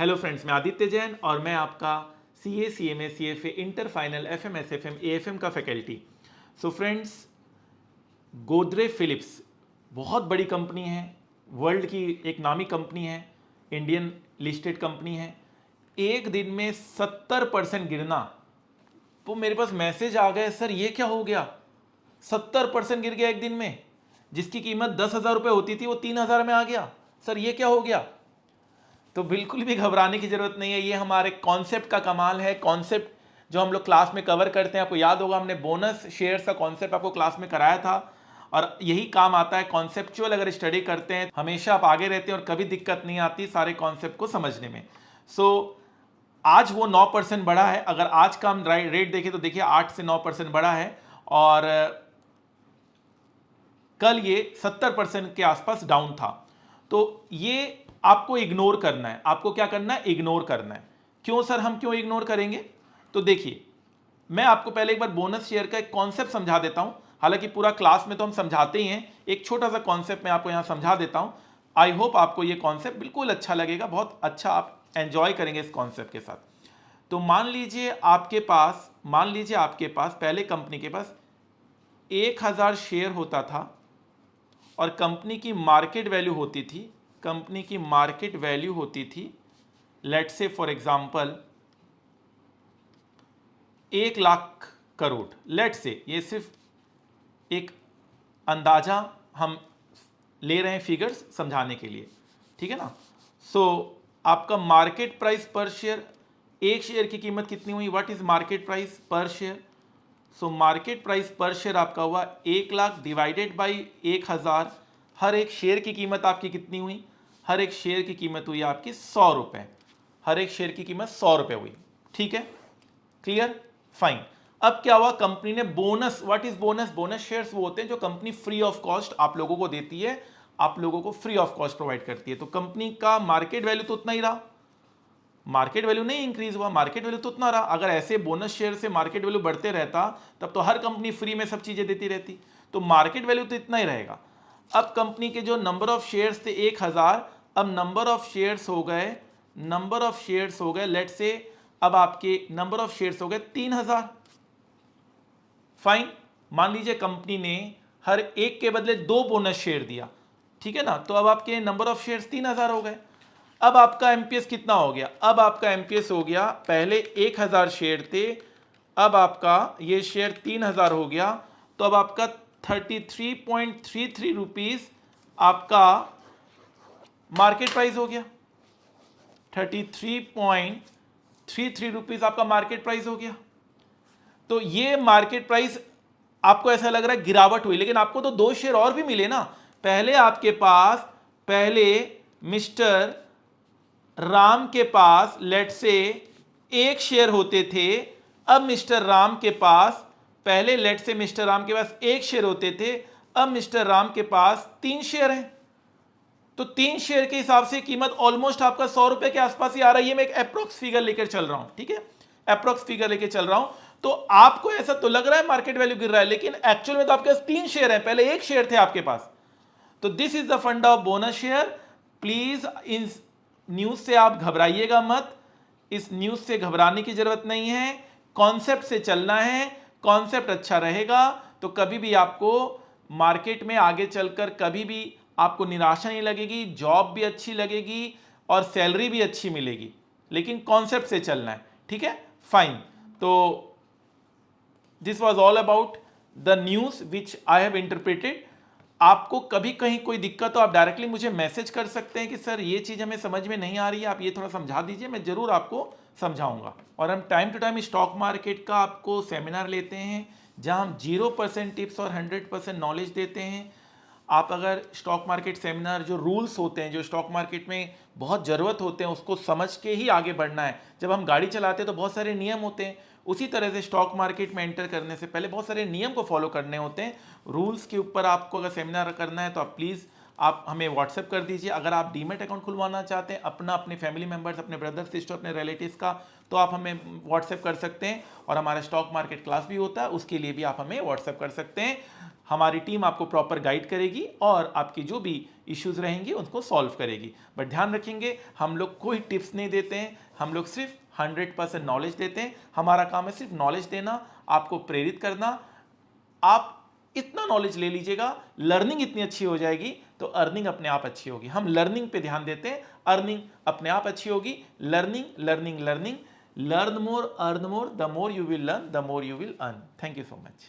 Hello friends, मैं आदित्य जैन और मैं आपका CA, CMA, CFA, inter final, FM, SFM, AFM का faculty. So friends, Godrej Philips बहुत बड़ी कंपनी है, वर्ल्ड की एक नामी कंपनी है, इंडियन लिस्टेड कंपनी है। एक दिन में 70% गिरना, तो मेरे पास मैसेज आ गए, सर ये क्या हो गया, 70% गिर गया एक दिन में। जिसकी कीमत 10,000 रुपये होती थी वो 3,000 में आ गया। सर ये क्या हो गया? तो बिल्कुल भी घबराने की जरूरत नहीं है, ये हमारे कॉन्सेप्ट का कमाल है। कॉन्सेप्ट जो हम लोग क्लास में कवर करते हैं, आपको याद होगा हमने बोनस शेयर्स का कॉन्सेप्ट आपको क्लास में कराया था, और यही काम आता है कॉन्सेप्चुअल। अगर स्टडी करते हैं हमेशा आप आगे रहते हैं और कभी दिक्कत नहीं आती सारे कॉन्सेप्ट को समझने में। आज वो 9% बढ़ा है। अगर आज का हम रेट देखें तो देखिए 8 से 9% बढ़ा है, और कल ये 70% के आसपास डाउन था। तो ये आपको इग्नोर करना है। आपको क्या करना है? इग्नोर करना है। क्यों सर, हम क्यों इग्नोर करेंगे? तो देखिए, मैं आपको पहले एक बार बोनस शेयर का एक कॉन्सेप्ट समझा देता हूं। हालांकि पूरा क्लास में तो हम समझाते ही हैं, एक छोटा सा कॉन्सेप्ट मैं आपको यहां समझा देता हूं। आई होप आपको ये कॉन्सेप्ट बिल्कुल अच्छा लगेगा, बहुत अच्छा आप एंजॉय करेंगे इस कॉन्सेप्ट के साथ। तो मान लीजिए आपके पास पहले कंपनी के पास 1,000 शेयर होता था, और कंपनी की मार्केट वैल्यू होती थी let's say for example 1,00,000 crore. Let's say, ये सिर्फ एक अंदाजा हम ले रहे हैं फिगर्स समझाने के लिए, ठीक है ना। आपका मार्केट प्राइस पर शेयर, एक शेयर की कीमत कितनी हुई? व्हाट इज मार्केट प्राइस पर शेयर? मार्केट प्राइस पर शेयर आपका हुआ 1,00,000 डिवाइडेड बाई 1,000। हर एक शेयर की कीमत आपकी कितनी हुई? हर एक शेयर की कीमत हुई आपकी 100 रुपए। हर एक शेयर की कीमत 100 रुपए हुई, ठीक है, क्लियर, फाइन। अब क्या हुआ, कंपनी ने bonus, what is bonus? Bonus shares वो होते हैं जो कंपनी फ्री ऑफ कॉस्ट आप लोगों को देती है, आप लोगों को फ्री ऑफ कॉस्ट प्रोवाइड करती है। तो कंपनी का मार्केट वैल्यू तो उतना ही रहा, मार्केट वैल्यू नहीं इंक्रीज हुआ, मार्केट वैल्यू तो उतना रहा। अगर ऐसे बोनस शेयर से मार्केट वैल्यू बढ़ते रहता तब तो हर कंपनी फ्री में सब चीजें देती रहती, तो मार्केट वैल्यू तो इतना ही रहेगा। अब कंपनी के जो नंबर ऑफ शेयर्स थे 1,000, अब नंबर ऑफ शेयर्स हो गए लेट्स से, अब आपके नंबर ऑफ शेयर्स हो गए 3,000। फाइन, मान लीजिए कंपनी ने हर एक के बदले 2 बोनस शेयर दिया, ठीक है ना, तो अब आपके नंबर ऑफ शेयर्स 3,000 हो गए। अब आपका एमपीएस कितना हो गया? अब आपका एमपीएस हो गया, पहले 1,000 शेयर थे, अब आपका ये शेयर 3,000 हो गया, तो अब आपका 33.33 रुपीज आपका मार्केट प्राइस हो गया। 33.33 रुपीज आपका मार्केट प्राइस हो गया। तो ये मार्केट प्राइस, आपको ऐसा लग रहा है गिरावट हुई, लेकिन आपको तो 2 शेयर और भी मिले ना। पहले आपके पास, पहले मिस्टर राम के पास लेट से 1 शेयर होते थे, अब मिस्टर राम के पास, पहले लेट से मिस्टर राम के पास 1 शेयर होते थे, अब मिस्टर राम के पास 3 शेयर हैं। तो 3 शेयर के हिसाब से कीमत ऑलमोस्ट आपका 100 रुपए के आसपास ही आ रहा है। ये मैं एक अप्रोक्स फिगर लेकर चल रहा हूं, ठीक है, अप्रोक्स फिगर लेकर चल रहा हूं। तो आपको ऐसा तो लग रहा है मार्केट वैल्यू गिर रहा है, लेकिन एक्चुअल में तो आपके पास 3 शेयर हैं, पहले 1 शेयर थे आपके पास। तो दिस इज द फंडा of bonus share. Please in news से आप घबराइएगा मत, इस न्यूज से घबराने की जरूरत नहीं है, कॉन्सेप्ट से चलना है। कॉन्सेप्ट अच्छा रहेगा तो कभी भी आपको मार्केट में आगे चलकर कभी भी आपको निराशा नहीं लगेगी, जॉब भी अच्छी लगेगी और सैलरी भी अच्छी मिलेगी, लेकिन कॉन्सेप्ट से चलना है, ठीक है, फाइन। तो this was all about the news which I have interpreted. आपको कभी कहीं कोई दिक्कत हो आप डायरेक्टली मुझे मैसेज कर सकते हैं कि सर ये चीज़ हमें समझ में नहीं आ रही है, आप ये थोड़ा समझा दीजिए, मैं ज़रूर आपको समझाऊंगा। और हम time to time stock market का आपको सेमिनार लेते हैं, जहां हम 0% टिप्स और 100% नॉलेज देते हैं। आप अगर स्टॉक मार्केट सेमिनार, जो रूल्स होते हैं, जो स्टॉक मार्केट में बहुत ज़रूरत होते हैं, उसको समझ के ही आगे बढ़ना है। जब हम गाड़ी चलाते हैं तो बहुत सारे नियम होते हैं, उसी तरह से स्टॉक मार्केट में एंटर करने से पहले बहुत सारे नियम को फॉलो करने होते हैं। रूल्स के ऊपर आपको अगर सेमिनार करना है तो आप प्लीज़ आप हमें व्हाट्सएप कर दीजिए। अगर आप डीमेट अकाउंट खुलवाना चाहते हैं अपना, अपने फैमिली मेंबर्स, अपने ब्रदर सिस्टर, अपने रिलेटिव्स का, तो आप हमें व्हाट्सएप कर सकते हैं। और हमारा स्टॉक मार्केट क्लास भी होता है, उसके लिए भी आप हमें व्हाट्सएप कर सकते हैं। हमारी टीम आपको प्रॉपर गाइड करेगी और आपकी जो भी इश्यूज रहेंगी उनको सॉल्व करेगी। बट ध्यान रखेंगे, हम लोग कोई टिप्स नहीं देते हैं, हम लोग सिर्फ 100% नॉलेज देते हैं। हमारा काम है सिर्फ नॉलेज देना, आपको प्रेरित करना। आप इतना नॉलेज ले लीजिएगा, लर्निंग इतनी अच्छी हो जाएगी तो अर्निंग अपने आप अच्छी होगी। हम लर्निंग पे ध्यान देते हैं, अर्निंग अपने आप अच्छी होगी। Learning learning learning, learn more earn more, the more you will learn the more you will earn. Thank you so much.